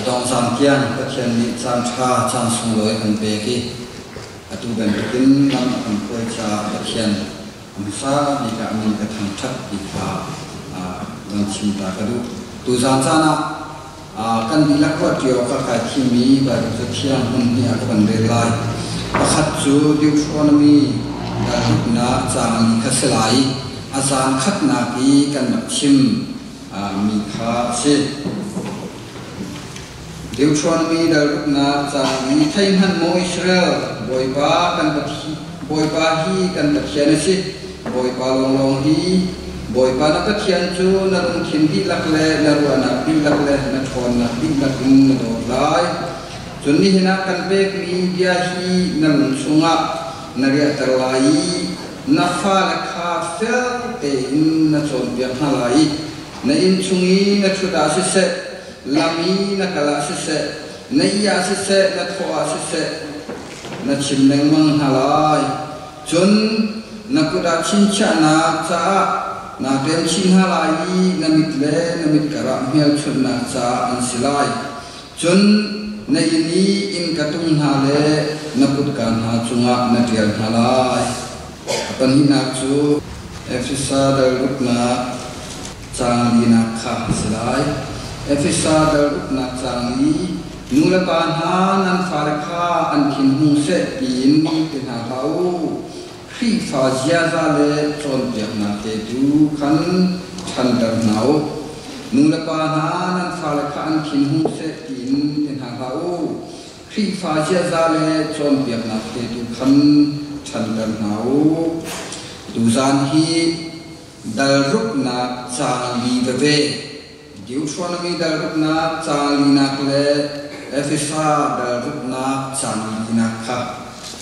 dong san kian pathian ni chan tha chan sung loi an pe ki atu ben kin lam an koi cha pathian am sa ni ka min ka thang that ki kha nang chim ta ka du tu san cha na kan di la ko tio ka ka thi mi ba ru thiang hun ni a kan de lai pakhat chu Deuteronomy da na chang kha selai azan khat na ki kan chim mi kha se Deuteronomy da na chang mi thai han mo Israel boi ba kan boi ba hi kan thian se boi ba long hi boi ba na thian chu na rung thin di lak le na ru na di lak le na thon na di lak na do lai chun ni hina kan bek mi dia hi na lung sunga na ria tar lai na fa la kha fel te in na chon biak na lai na in chungi na chuda se se lami na kala se se na ya se se na thoa se se na chim neng mang halai chun na kuda chin cha na cha na tem chin halai na mit le na mit kara hmel chun na cha an silai chun na ini in katung ha le na put kan ha chunga na tial halai apan hina chu efisa da rukna chang lina kha silai efisa da rukna chang li nula pan ha nan far kha an thin hu se in ni te na hau khi fa zia za le chon piak na te du khan than dar nau nula pan ha nan far kha an thin hu se in te na hau khi fa zia za le chon piak na te du khan than dar nau du zan hi dal rukna chang li ve Deuteronomy dal rukna chang li nak le efisa dal rukna chang li nak kha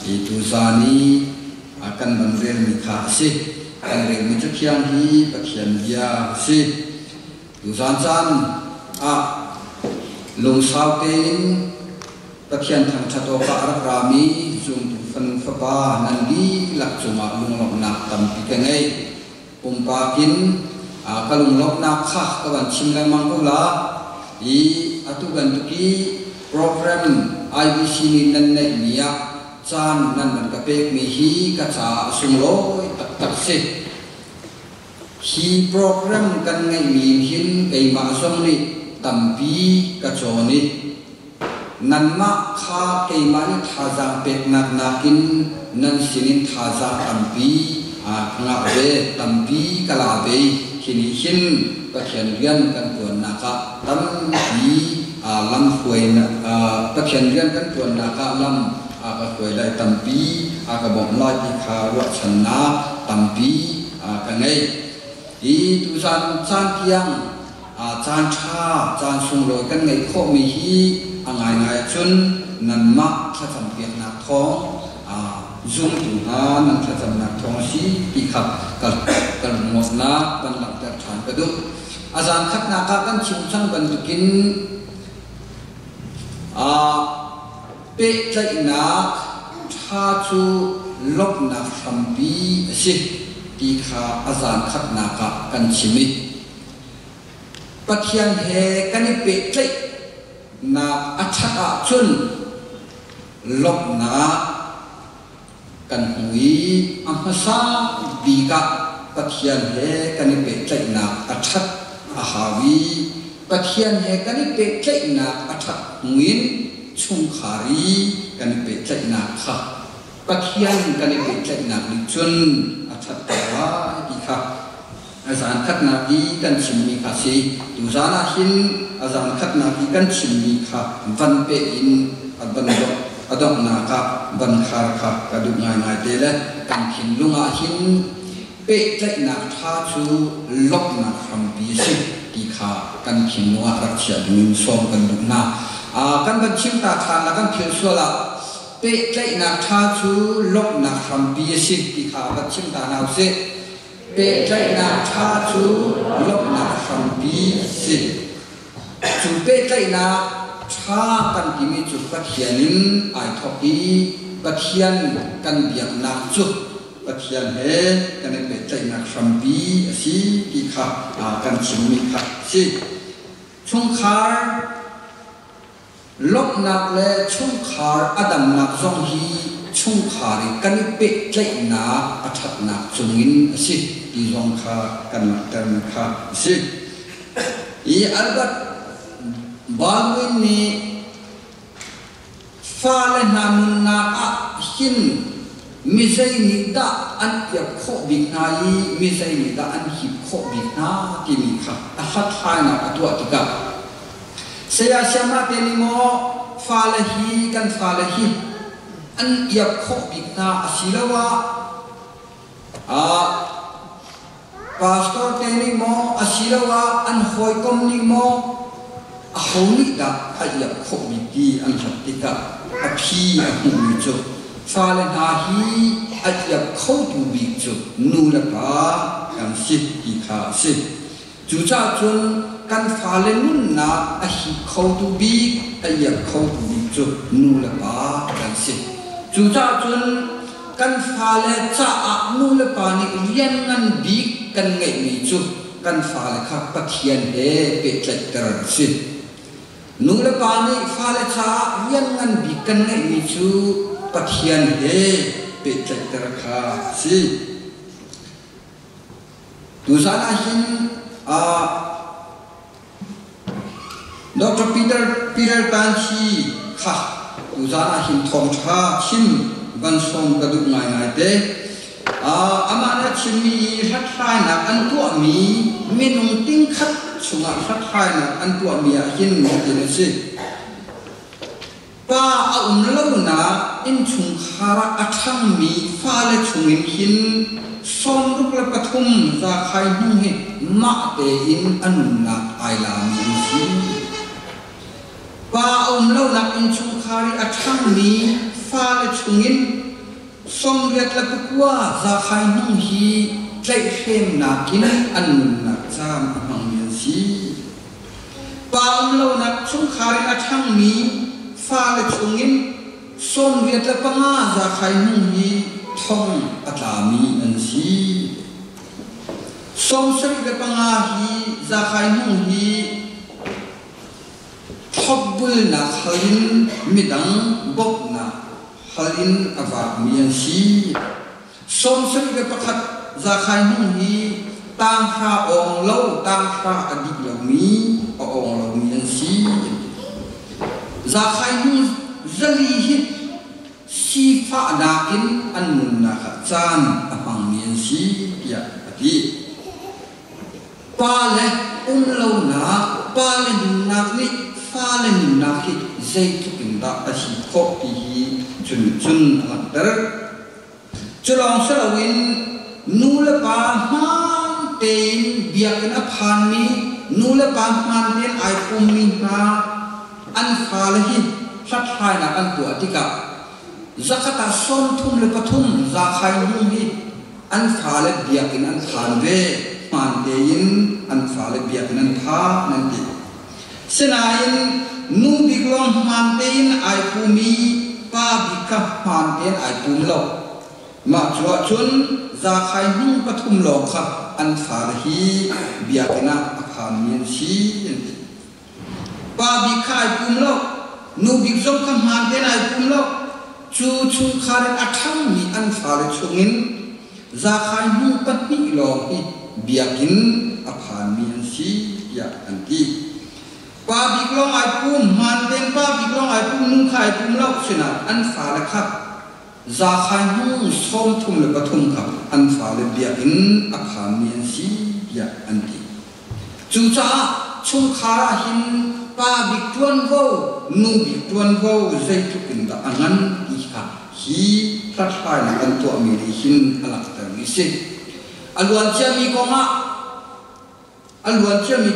itu zani akan banrel mi kha si kan rel mi chiang hi pathian dia si tu zan chan lung sau tein pathian thang thato pa rak rami zum tu fan fa pa nan di lak chuma lung lok nak tam pi ke ngai pa kin kalung lok nak kha ka ban chim lang mang ko la I atu gan tu ki program IBC ni nan nei nia chan nan ban ka pek mi hi ka cha sum loi tak tak se hi program kan ngai mi hin kai ma som ni tampi ka choni nan ma kha kai ma ni tha jang pek nak nakin nan sinin tha jang tampi nga ve tampi kala ve kini hin pathian rian kan tuan naka tam hi lam khoi na pathian rian kan tuan naka lam ka khoi lai tampi ka bom lai ki kha wa channa tampi ka ngai I tu san chan kiang chan tha chan sung loi kan ngai kho mi hi angai ngai chun nan ma kha cham piak na thong zoom tu ha nan kha cham na thong si ki khap kal mos na ban lam tar than ka du azan khat na ka kan chim chang ban tu kin pe chai na tha chu lok na tham pi si ki kha azan khat na ka kan chimi pathian he kan pe chai na achaka chun lok na kan hui amasa bika pathian he kan pe chai na achak ahawi pathian he kan pe chai na achak ngin chung khari kan pe chai na kha pathian kan pe chai na ni chun achak tawa ki kha azan khat na ki kan chimmi kha si tu zana hin azan khat na ki kan chimmi kha van pe in aban do adong na ka ban khar kha ka du ngai ngai te le kan khin lunga hin pe chai na tha chu lok na kham pi si ki kha kan khin nuwa rak chia min som kan du na kan ban chim ta khan la kan phil so la pe chai na tha chu lok na kham pi si ki kha ban chim ta naw se pe chai na tha chu lok na kham pi si chu pe chai na tha kan ki mi chu pathianin ai thoki pathian kan biak na chu pathian he kan pe chai na kham pi si ki kha kan chim mi kha si chung khar ลบนักเล่ชุ่มขาอดัมนักจงฮีชุ่มขาริกันเป็ดใจนาอัฐนักจงอินสิอีจงขากันนักเติมขาสิอีอัลบัดบางวันนี้ฟ้าและน้ำนาหินมิใช่นิดาอันเกี่ยวข้องบิกนายีมิใช่นิดาอันหิบข้องบิกนาที่มีค่ะอัศทายนักตัวติกาเสียเสียมาเตนิโมฟ้าและฮีกันฟ้าและฮีอันเกี่ยวข้องบิกนาสิลาวะพาสตอร์เตนิโมสิลาวะอันหอยกอมนิโมเขานี่ดาไอ้เกี่ยวข้องบิกีอันสัตติกาอภิอาหุมิจุฟ้าและนาฮีอาจจะเข้าดูบิจุนูละปากันสิอีขาสิจู่จ้าจนกันฟ้าและนุ่นนาอาฮิเข้าดูบิอาจจะเข้าดูบิจุนูละปากันสิจู่จ้าจนกันฟ้าและจ้านูละปานี่เรียนงันบิกันไงมิจุกันฟ้าและข้าปะเทียนเฮเปิดใจตระสินูละปานี่ฟ้าและจ้าเรียนงันบิกันไงมิจุปะเทียนเฮเปิดใจตระคาสิดูสาราหินดร.ปีเตอร์ปันชีค่ะดูสาราหินทองชาชิมบันสมกระดูกง่ายๆเต้อามานะชิมมีรักใครนักอันตัวมีไม่นุ่งติ้งคัดสุนัขรักใครนักอันตัวมีหินมองเห็นสิป้าเอาเล่านะอินชุงคาระอัฐมีฟ้าและชุงอินหินสมรูปและปฐุมจะใครนุ่งหินมาเตอินอันนักไอลามีสิป้าเอาเล่านะอินชุงคาระอัฐมีฟ้าและชุงอินสมเรียกและปกว่าจะใครนุ่งหินใจเข้มนักอินอันนักจามอังมีสิป้าเอาเล่านะชุงคาระอัฐมีฟ้าและชงอินสมเรียกและปังอาจะใครนุ่งฮีท่องอัตามีอันสีสมสริและปังอาฮีจะใครนุ่งฮีทบบุลนักฮลินมิดังบกนักฮลินอวามีอันสีสมสริและปักจะใครนุ่งฮีต่างหาองเล่าต่างหาอดีตเหล่ามีองเหล่ามีอันสีจะใครนุ่งจะลีฮิสีฟ้านาอินอันนุนนักจานอภังเมียนสีอยากปฏิปาเลเล่านาปาเลนุนนักนี่ฟ้าเลนุนนักฮิใจทุกินดาอาชีพข้อปีจุนอันเดอร์จุลองสลาวินนูเลปามันเต็นเบียกันอภันมีนูเลปามันเต็นไอคุมินาอันฟ้าเลหิสัตย์ไทยนักอันตัวที่กับจักรตาส้มทุ่มเลปทุ่มจะใครนุ่งหิอันฟ้าเลเบียกันอันทานเวมันเต็นอันฟ้าเลเบียกันอันท่านั่นเองเสนาอินนูบิกลองมันเต็นไอภูมิป้าบิกับมันเต็นไอภูมิโลกมาจวดชนจะใครนุ่งปฐุมโลกครับอันฟ้าเลหิเบียกันอันอาคารเมียนชีป้าบิกไอภูมิโลกนูบิกจงคำมันเต็นไอภูมิโลกจูชุงคาร์อัฐมีอันฟ้าเลชงอินจะใครนุ่งปฏิโลกิเบียกินอาคารเมียนชีอยากอันที่ป้าบิกลองไอภูมิมันเต็นป้าบิกลองไอภูมินุ่งไข่ภูมิโลกชนะอันฟ้าเลครับจะใครนุ่งส้มทุ่มเลปฐุมครับอันฟ้าเลเบียกินอาคารเมียนชีอยากอันที่จูจ้าชุงคาราหินป้าบิกจวนโวนูบิกจวนโวใจทุกินตาอันนั้นอีกค่ะฮีพระทายนักอันตัวมีดิหินอันลักษณะนี้สิอลวนเชียมีกองอ่ะอลวนเชียมี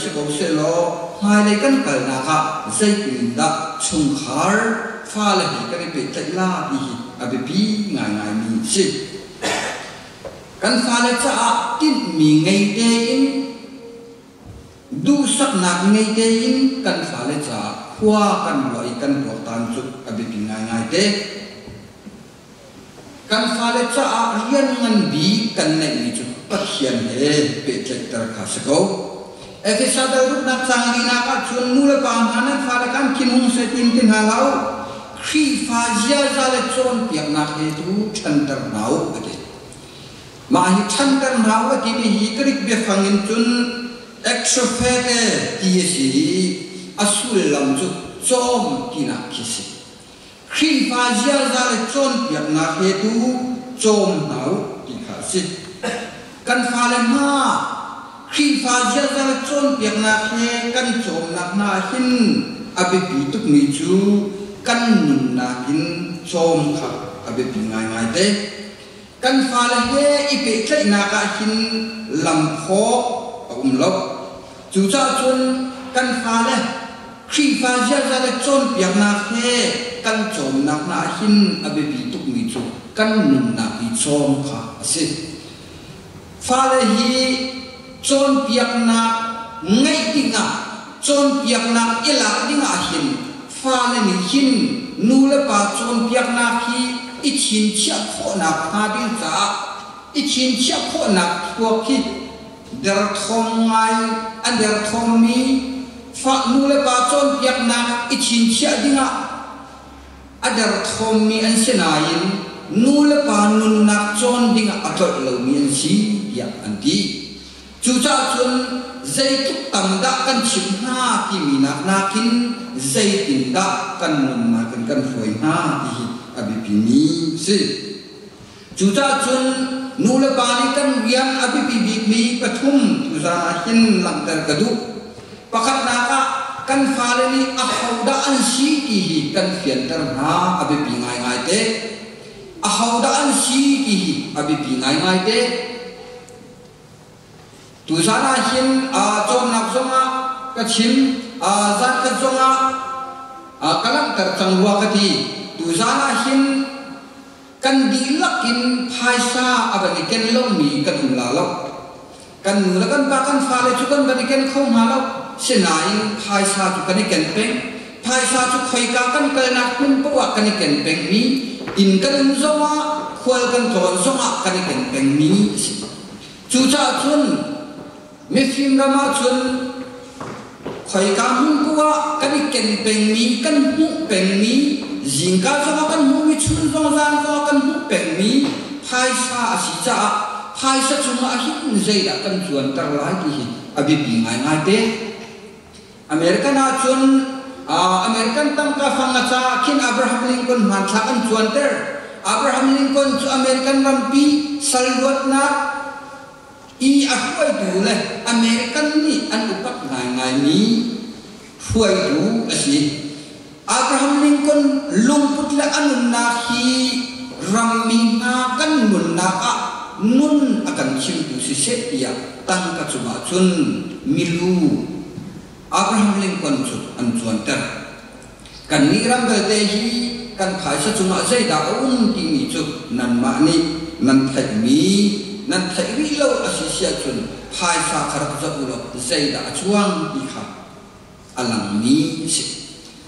สิกเสลอหายในกันกันนะครับใจกินตาชุงคาร์ฟ้าเลยกันเป็นใจลาดีอาเบบีง่ายมีสิกันฟ้าเลยจะกินมีไงเดินดูสักนักไงเดินกันฟ้าเลยจะขวากันลอยกันตัวตานจุดอาเบบีง่ายเด้กันฟ้าเลยจะเรียนเงินบีกันในจุดปัจเจียนเฮเปิดใจตระคาสกอ Efisa daruk nak sangi nak chun mula pamanan falakan kinung setin tin halau khi fazia zale chon piak nak itu chantar nau ade mahi chantar nau ade ni hikrik be fangin chun extrovert tiesi asul lam chu chom kina kisi khi fazia zale chon piak nak itu chom nau dikasi kan falen ha khi fazia zale chon piak nak he kan chom nak na hin abi pituk mi chu kan nun na hin chom kha abe pingai ngai te kan fa la he ipe tlai na ka hin lam kho lok chu cha chun kan fa le khi fa ja za le chon piak na he kan chom nak na hin abe pi tuk mi chu kan nun na pi chom kha ase fa le hi chon piak na ngai tinga chon piak na ila dinga hin fa le ni hin nu le pa chon piak na khi i chin chia kho na pha ding cha i chin chia kho na ko khi der thom ngai an der thom mi fa nu le pa chon piak na i chin chia dinga a der thom mi an senain nu le pa nun na chon dinga atot lo mi an si ya an ti chu cha chun zai tuk tam da kan chim ha ki mi na kin zai tin da kan nun ma kan foi ha hi abi pini si chu cha chun nu le pa ni kan rian abi pi bi mi pathum tu za hin lam tar kadu pakat na ka kan fa le ni a hauda an si ki hi kan fian tar ha abi pi ngai ngai te a hauda an si ki hi abi pi ngai ngai te tu sana hin a chom nak zonga ka chim a zat ka zonga a kalam tar changwa ka ti tu sana hin kan di lakin phaisa abani ken lo mi kan la lo kan nu la kan ba kan fa le chu kan bani ken khom ha lo sinain phaisa chu kan ken peng phaisa chu khoi ka kan kal nak kun po wa kan ken peng mi in kan zonga khwal kan ton zonga kan ken peng mi chu cha chun mi phim rama chun khoi ka hun puwa kan ken peng mi kan hu peng mi jingka zonga kan hu mi chun zong zan zo kan hu peng mi phaisa asi cha phaisa chunga hi zai da kan chuan tar lai ki hi abi pi ngai ngai te American na chun American tam ka fanga cha kin Abraham Lincoln man tha kan chuan ter Abraham Lincoln chu American rampi salwat na i ahuai du le American ni an upak ngai ngai ni huai du asi Abraham Lincoln lungput la anun na hi rammi na kan mun na ka nun akan chim tu si set ya tang ka chuma chun milu Abraham Lincoln chu an chuan ter kan ni ram ga te hi kan phai sa chuma zai da ti mi chu nan ma ni nan thai mi nan thai ri lo asisia chun phai sa khar ka u lo zai da chuang ti kha alang mi si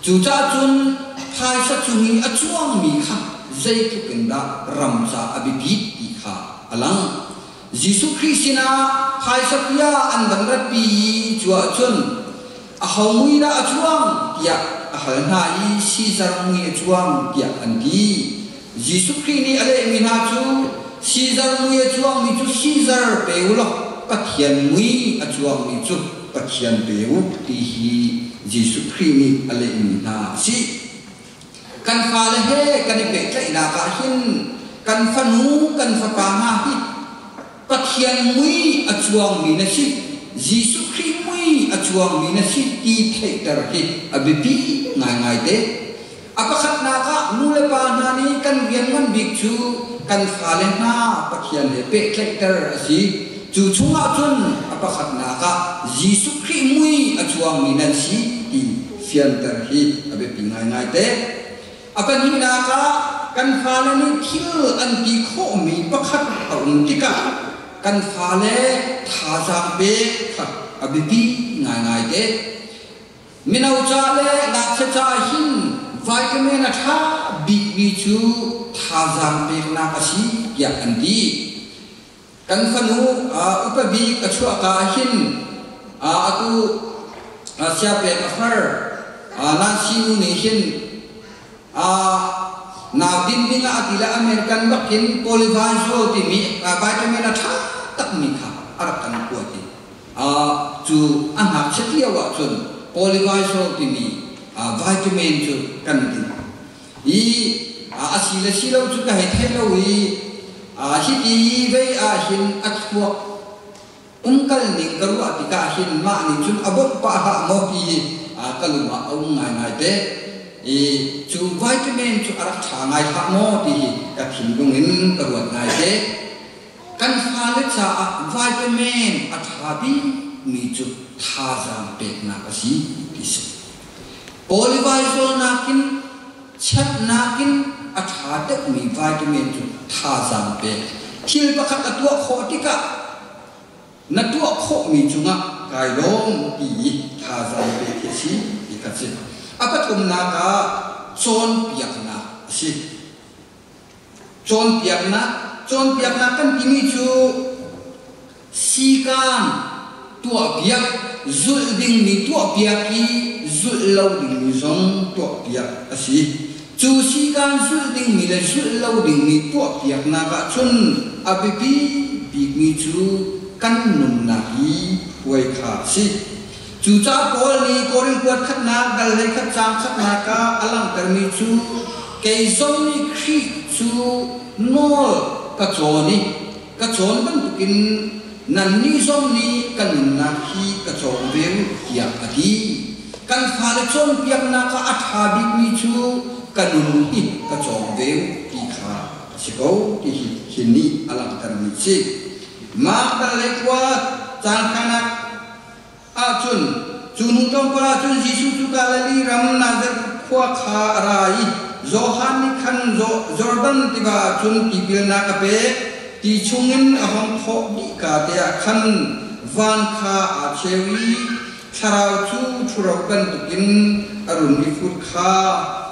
chu cha chun phai sa chungi a chuang mi kha zai tu ken da ram sa abi bi ti kha alang Jisu Kristina phai sa pia an dang rat pi chua chun a hawi na a chuang ya a hal na i si zar mui a chuang ya an di Jisu Krini ale mi na chu Caesar mui a chuang mi chu Caesar peu lo pathian mui a chuang mi chu pathian peu ti hi Jisu Krini ale mi na si kan fa le he kan pe tlai na ka hin kan fa nu kan fa pa ma hi pathian mui a chuang mi na si Jisu Krini mui a chuang mi na si ti thei tar hi abi pi ngai ngai te apakhat na ka nu le pa na ni kan rian man bik chu kan fa le na pathian le pe tlai tar si chu chunga chun apakhat na ka Jisu Krini mui a chuang mi na si ti fian tar hi abi pi ngai ngai te akan ni na ka kan fa le ni thil an ti kho mi pakhat a ti ka kan fa le tha za be kha abi pi ngai ngai te minau cha le na cha cha hin vitamin a tha bi bi chu tha za be na ka si ya an di kan fa nu upabi ka chu ka hin atu siapa afar nasi Indonesia na din binga atila American bakin polivaso timi vitamin atha tak mi kha arakan kuati chu anak setia wa chun polivaso timi vitamin chu kan tin I asila silo chu ka helo wi hiti ve hin atwa ungkal ning karu atika hin ma ni chun abok pa ha mo pi kaluma ong ngai te chu vitamin chu arak tha ngai ha mo ti ka thin dungin karuat ngai te kan fa le cha vitamin athabi mi chu tha jam pe na ka si ti se polivaso nakin chat nakin atha te mi vitamin chu tha jam pe thil pakhat atwa kho tika na tua kho mi chunga kai long pi tha jam pe ti si ti ka se apatum na ka chon piak na si chon piak na kan timi chu si kan tua piak zul ding ni tua piak ki zul lo ding ni zong tua piak asi chu si kan zul ding mi le zul lo ding ni tua piak na ka chun abipi bi mi chu kan nun na hi wai kha si chu cha pol ni koring kwat khat na dal le khat chang khat na ka alang termi chu ke zong ni khi chu no ka choni ka chon ban tukin nan ni zong ni kan na hi ka chon veu ya ati kan pha le chon piak na ka atha bi mi chu kanun hi ka chon veu ki kha siko ti hi ni alang termi si ma dal le kwat chang khana chun trong para chun Jisu chu kalali ram nazar khwa kha rai Johan ni khan Jordan tiba chun pipil na ka pe ti chungin ahom tho bi ka te khan van kha a chewi tharau chu thurau kan tukin arun ni fut kha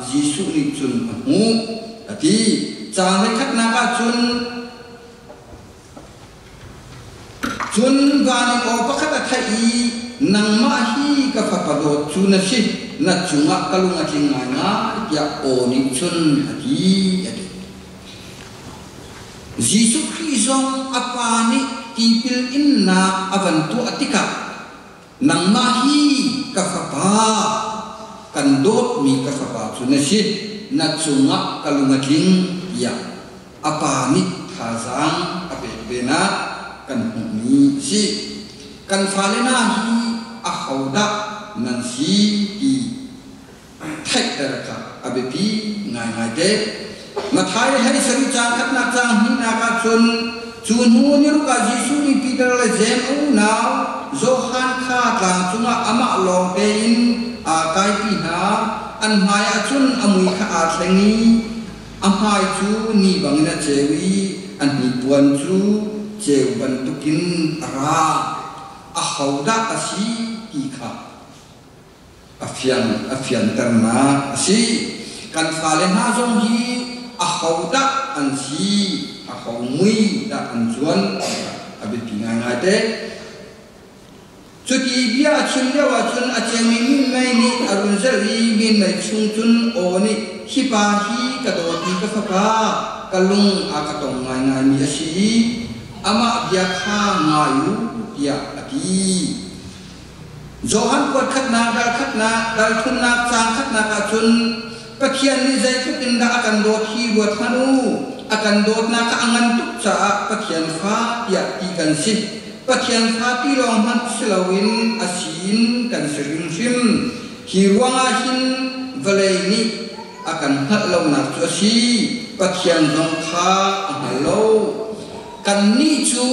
Jisu ni chun mu ati chang le khat na ka chun vani o pakhat thai nang ma hi ka phapado chu na si na chunga kalunga thinga na ya o ni chun ati ati Jisu Christ apani tipil inna avantu atika nang ma hi ka phapa kan dot mi ka phapa chu na si na chunga kalunga thing ya apani thazang ape bena kan mi si kan falena hi a hauda nan si i thai taraka abepi ngai de ma thai hai sari chang khat na chang hi na ka chun hu ni ru ka Jisu ni Peter le jem u na Johan kha tlang chunga ama long te in a kai pi na an maya chun amui kha a thengi amhai chu ni bangina chewi an ni puan chu cheu ban tukin ra a hauda asi ki kha afian terna asi kan falen ha jong hi a hauda an si a haumui da an chuan abi pinga nga te chuti bia chin lewa chun a cheng min mai ni arun zari min mai chung chun o ni hi pa hi ka do ti ka fa pa kalung a ka tong ngai ngai mi asi ama bia kha ngayu ya ati Johan kwat khat na dal thun na chang khat na ka chun pathian ni zai thutin da akan do thi wa thanu akan do na ka angan tuk cha pathian fa ya ti kan si pathian fa ti long han slawin asin kan sirin sim hi wanga hin valai ni akan hat lo na chu si pathian jong kha halo kan ni chu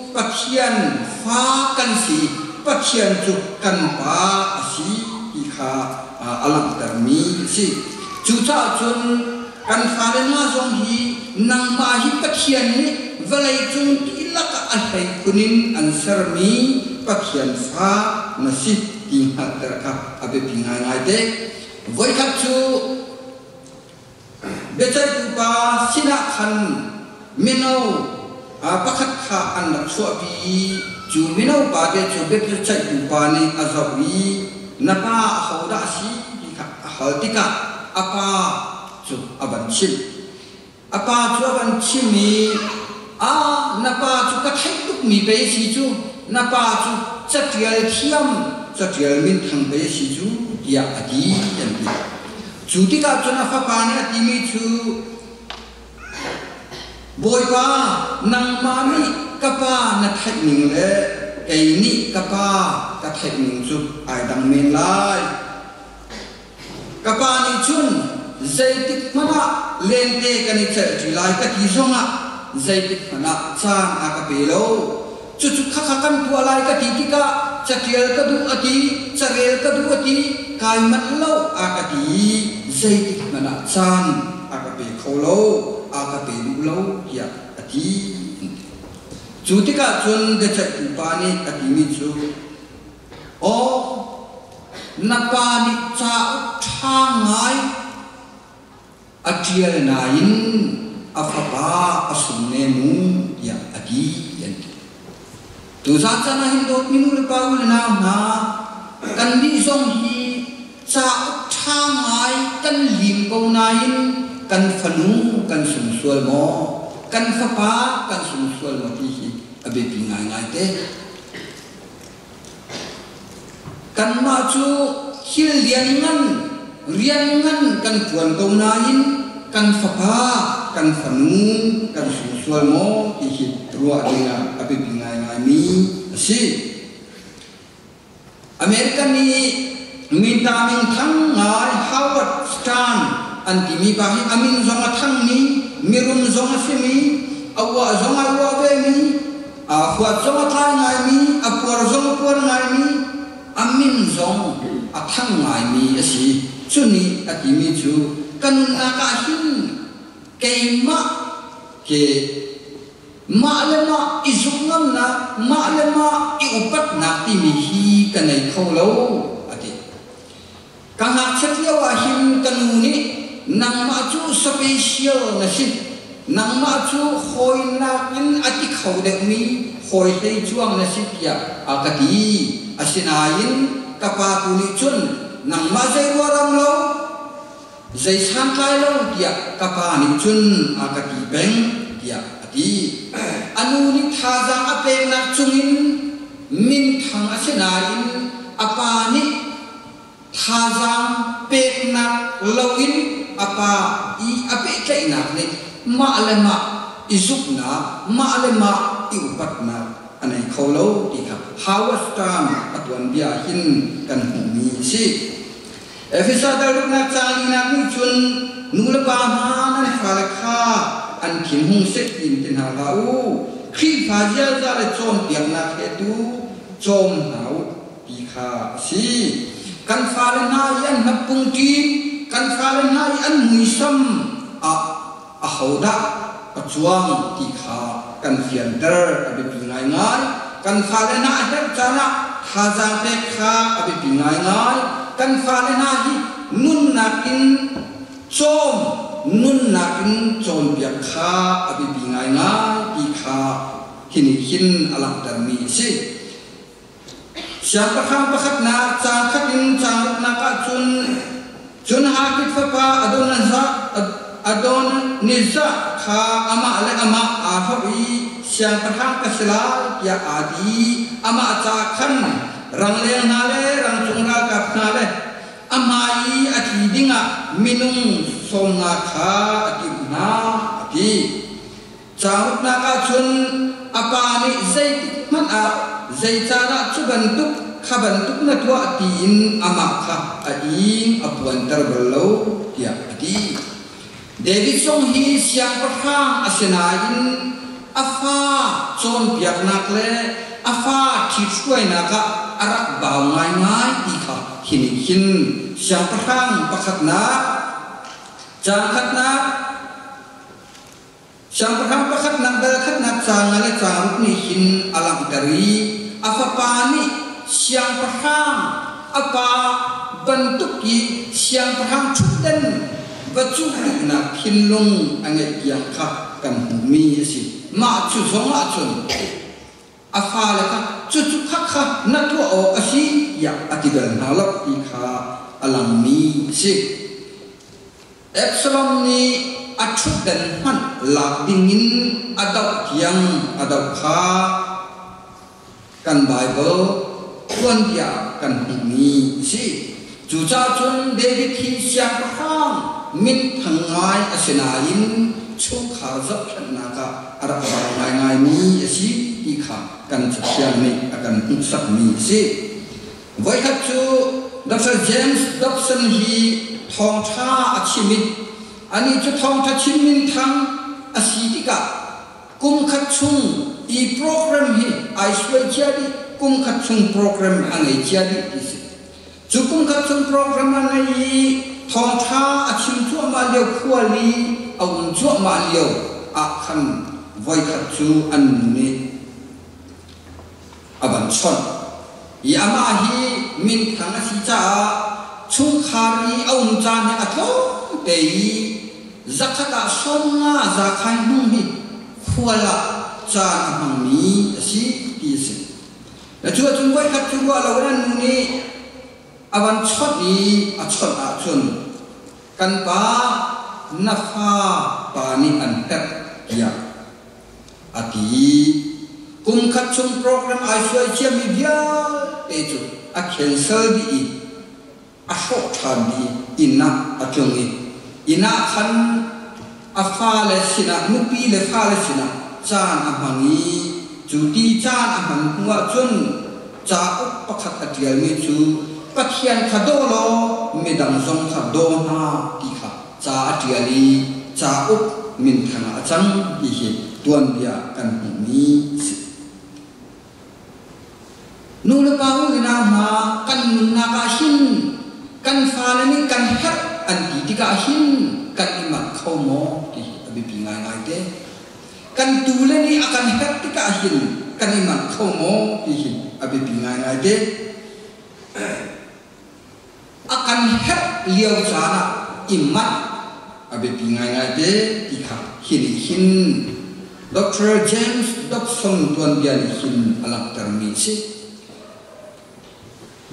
pathian fa kan si pathian chu kan pa si ikha alam termi si chu cha chun kan fa le ma jong hi nang ma hi pathian ni valai chung ti laka a hai kunin an sarmi pathian fa na si ti ha terka abe pingai ngai de voi khat chu betai tu pa sina khan meno pakhat kha an dak so pi จูมินาปาเกจูเบกจัดอุปานีอาซาวีนับเขาได้สิเขาติกะอาปาจูอบันชิมอาปาจูอบันชิมมีนับจูก็ให้ทุกมีไปสิจูนับจูจัดเรียลเทียมจัดเรียลมินทั้งไปสิจูยาอดียันดีจูติกะจูนับปานีติมีจูบอยว่านังมามีกป้านัทหนึ่งเลยไอ้นี่กป้ากระทหนึ่งจุดไอ้ดังเมนไลกป้านี่จุนใจติดมันละเล่นเตะกันนี่เจอจุไลก็ที่ส่งอ่ะใจติดมันละจางอากาเปโลจุดข้ากันตัวไลก็ที่ที่ก็จะเที่ยวก็ดูอดีจะเรียนก็ดูอดีกายมันเล่าอากาดีใจติดมันละจางอากาเปเขาเล่าอากาเปดูเล่าอยากอดีจูติกาจนเกิดจากอุปาณีอดีมิจูนับปานิจาทางไงอดีลนายินอาฟบาอสุนเนมูยาอดียันตุสัจนาหินโดมินุลปาอุลนานากันดิซงฮีจาทางไงกันลิมกงนายินกันฟันุกันสุนสวลโมกันฟ้ากันสุนทรมาที่อเบปีง่ายๆเต้กันมาจูฮิลเรียนงั้นกันควรกงนายินกันฟ้ากันฟันูกันสุนทรโมที่รัวเดียอเบปีง่ายๆมีสิอเมริกันนี้มีตามิงทั้งงายฮาวเวิร์ดสตันอันที่มีบาฮิอามินซงทั้งนี้มีรุมซงสิมีอาวะซงอาวะเบมีอาฟวดซงทายไงมีอาปวดซงปวดไงมีอามินซงอาทั้งไงมีสิชุนีอาที่มีจูกันนักหินเกมะเกมาเลมาอิสุงนัมนะมาเลมาอิอุปัตนักที่มีฮีกันในเขาเล่าอาทิกังหักเชี่ยวหินกันนูนี่นังมาจูสเปเชียลนะสินังมาจูคอยนักอินอธิเขาเด็กมีคอยให้ช่วงนะสิยาอากาดีอาศินายินกับปาตุนิจุนนังมาใจวารำโลใจสันไลโลเดียกับปานิจุนอากาดีเบงเดียอดีอนุนิทาจังอเปนักจุงินมินทังอาศินายินอปานิทาจังเปนักโลอินapa apa cai nak ni mak lema izuk na mak lema iupat na anai kholo ti kha hawas tam atwan bia hin kan humi si efisa daruk na chali na ni chun nul pa ma na falakha an kim hung se tin tin ha la u khi pha ja za le chom tiang na khe tu chom hau ti kha si kan fa le na yan na pung ti kan falen hai an muisam a hoda a chuang ti kha kan fian der abi pingai ngai kan falen na her chana haza pe kha abi pingai ngai kan falen na hi nun nakin chom biak kha abi pingai ngai ti kha hin alam dar mi si siapa kham pakhat na cha khatin cha na ka chun hakit fapa adon niza kha ama ale ama ahawi siang perhang kasela ya adi ama cha khan rang le na le rang chungra kap na le amai ati dinga minung songa kha ati na ati chaut na ka chun apani zai man a zai chana chubantuk khabantuk na tua tin ama kha ading apuan tarbalo ya adi David song hi siang perhang asenain afa chon piak nak le afa thitsuai naka arak baw ngai ti kha hin siang perhang pakhat na jangkhat na siang perhang pakhat nak dal khat nak changale chang ni hin alam dari afa pani siang perhang apa bentuki siang perhang chudan baju nak hinlung angai yang kah kan mi si ma chu zong a chun afa le ka chu chu kha na tu o asi ya atibel na lok ti kha alam mi si Absalom ni athut dan man lak dingin adau kiang adau kha kan Bible tuan dia kan ini si chu cha chun David hi siang khang min thangai asenain chu kha zap na ka ara ba ngai mi si ti kha kan chiang ni akan sak mi si voi khat chu Dr. James Dobson hi thong tha achimit ani chu thong tha chimin thang asitika kum khat chung i program hi ai swai chadi kum khat chung program angai chadi isi chu kum khat chung program angai thong tha achim chu ma leo khuali aun chu ma leo a khan voi khat chu an ni aban chon yama hi min thang si cha chung khari aun cha ne atlo tei zakaka somna za khai hung hi khuala cha amang mi si ti si la chu chung voi khat chu wa lo ran ni aban chot ni a chot a chun kan pa na fa pa ni an tet ya ati kum khat chung program ai swai chia mi bia te chu a cancel bi a short time bi inna a chung ni ina khan a fa le sina nu pi le fa le sina chan a mangi chu ti chan a man huwa chun cha up pakhat a tial mi chu pathian khado lo medang zong khado na ti kha cha a tiali cha up min thana chang hi hi tuan bia kan ni nu le pa u na ma kan na ka hin kan fa le ni kan hat an ti ka hin kan ni mat khau mo ti abi pi ngai ngai te kan tu le ni akan hat ti ka hin kan ni mat khau mo ti abi pi ngai ngai te akan hat liau sana imat abi pi ngai ngai te ti kha hin Dr. James Dobson tuan dia ni hin alak termi si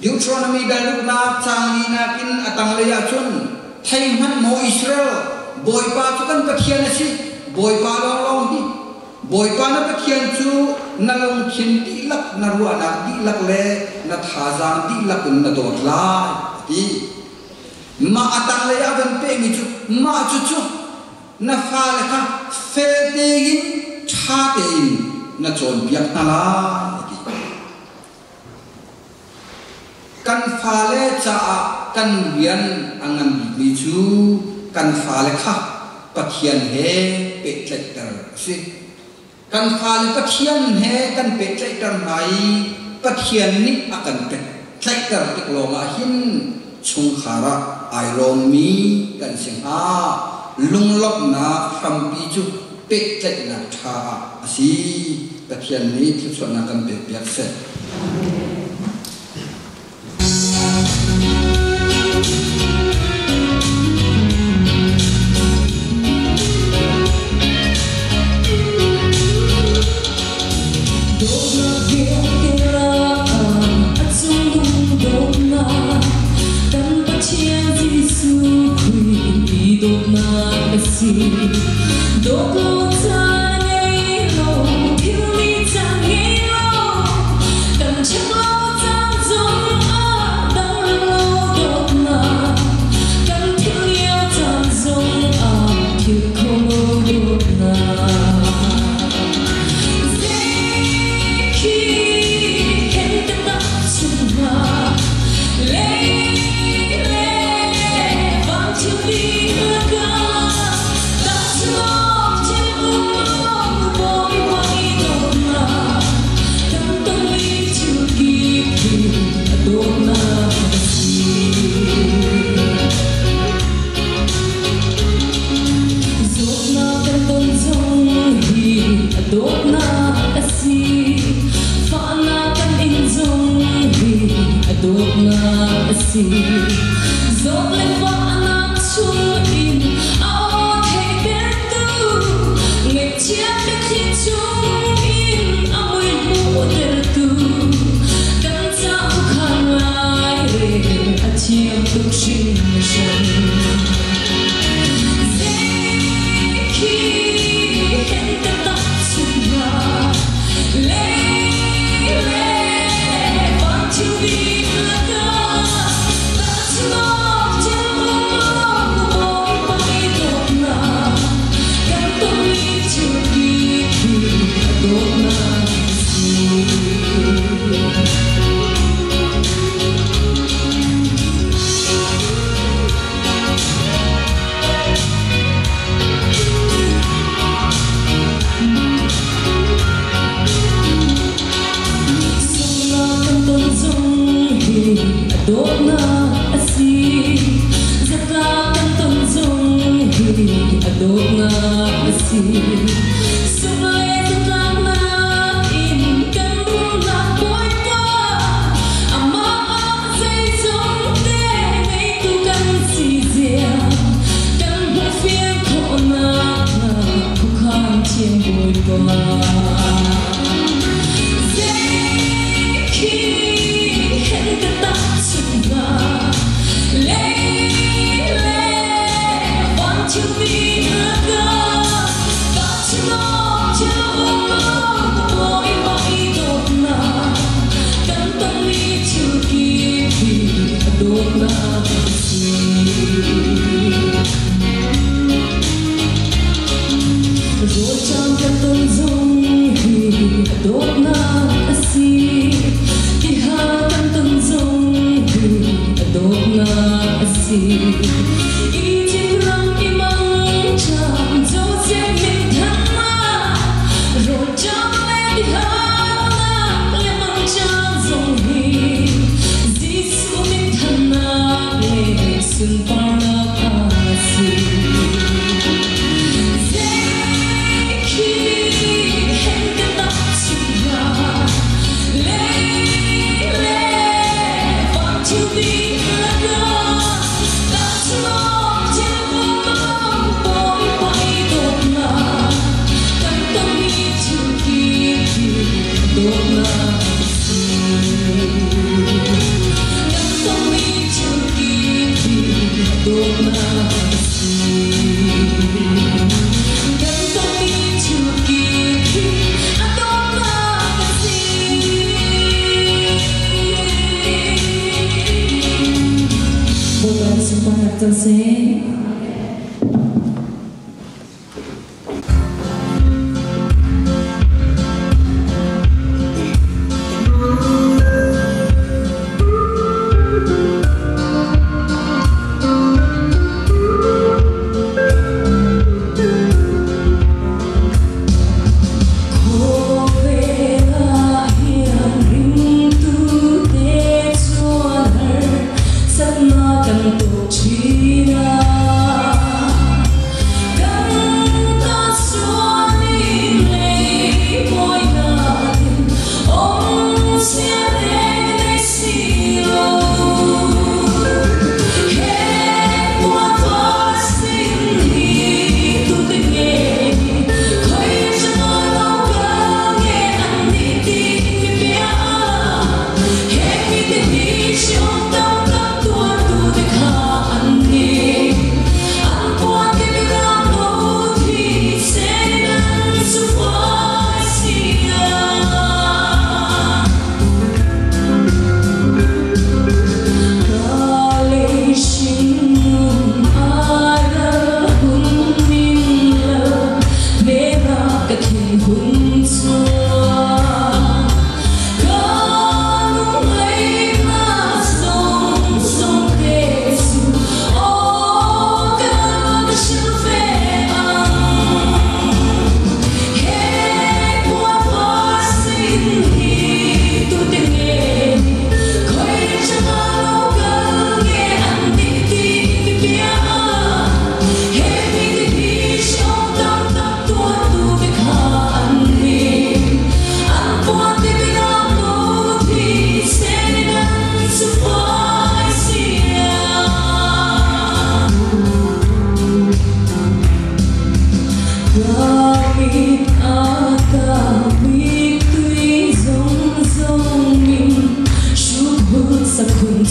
Deuteronomy daluk na changi na kin atang leya chun thai man mo Israel boy pa chu kan pathian si boy pa long hi boy pa na pathian chu na long thin ti lak na ruwa na ti lak le na thazang ti lak na dot la ti ma atang leya ban pe mi chu ma chu chu na fa le kha fe te yin tha te yin na chon biak na la kan fa le cha kan rian angan bi chu kan fa le kha pathian he pe tlekter si kan fa le pathian he kan pe tlekter mai pathian ni akan pe tlekter tik lo ma hin chung khara ai rom mi kan sing a lung lok na kham pi chu pe tlek na tha asi pathian ni thu so na kan pe piak se Hãy subscribe cho kênh Ghiền Mì Gõ để không bỏ lỡ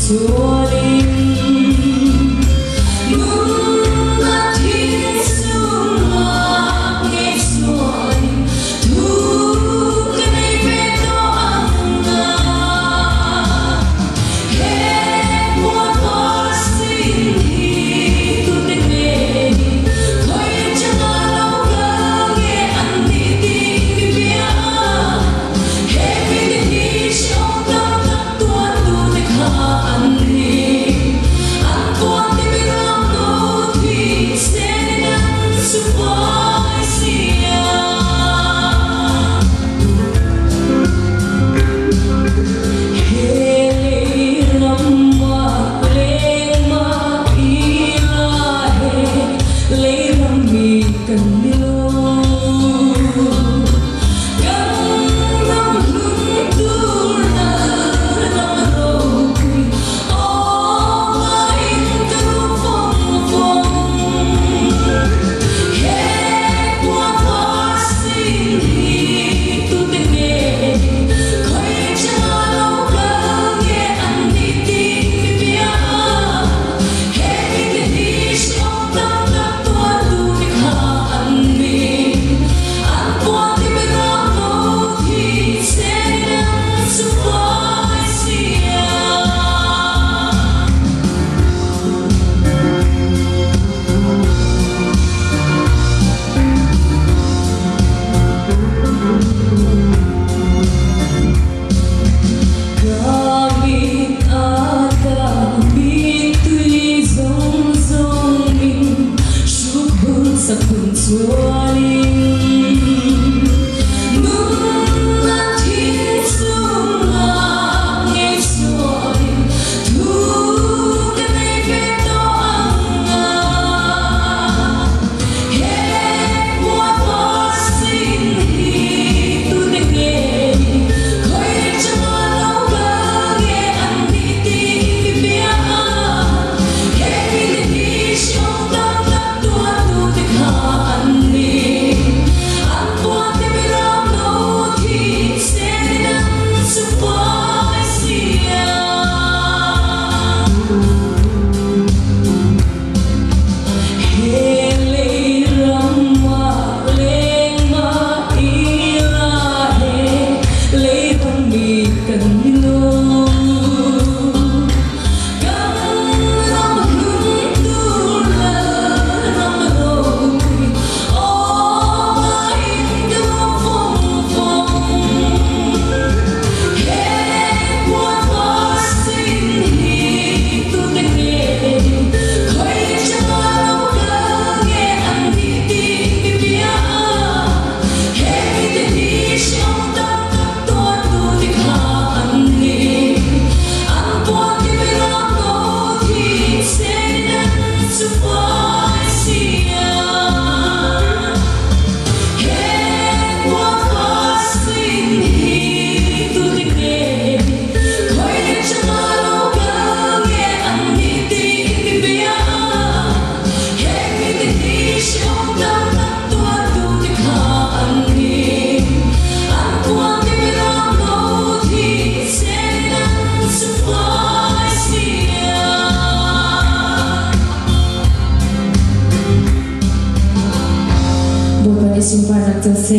Chúa linh sắc hương chúa linh mừng là thiên xuống là nghe rồi thu cái này về to ăn à hết qua qua xin hi tu để nghe khơi cho lâu ga nghe ăn đi tìm bia hết đi đi trong tâm tâm tua tu để ăn đi ăn qua để bị lòng đâu thì sẽ nắng xuống qua sia hele rama lema ilahe le mi kan lo Simpan atas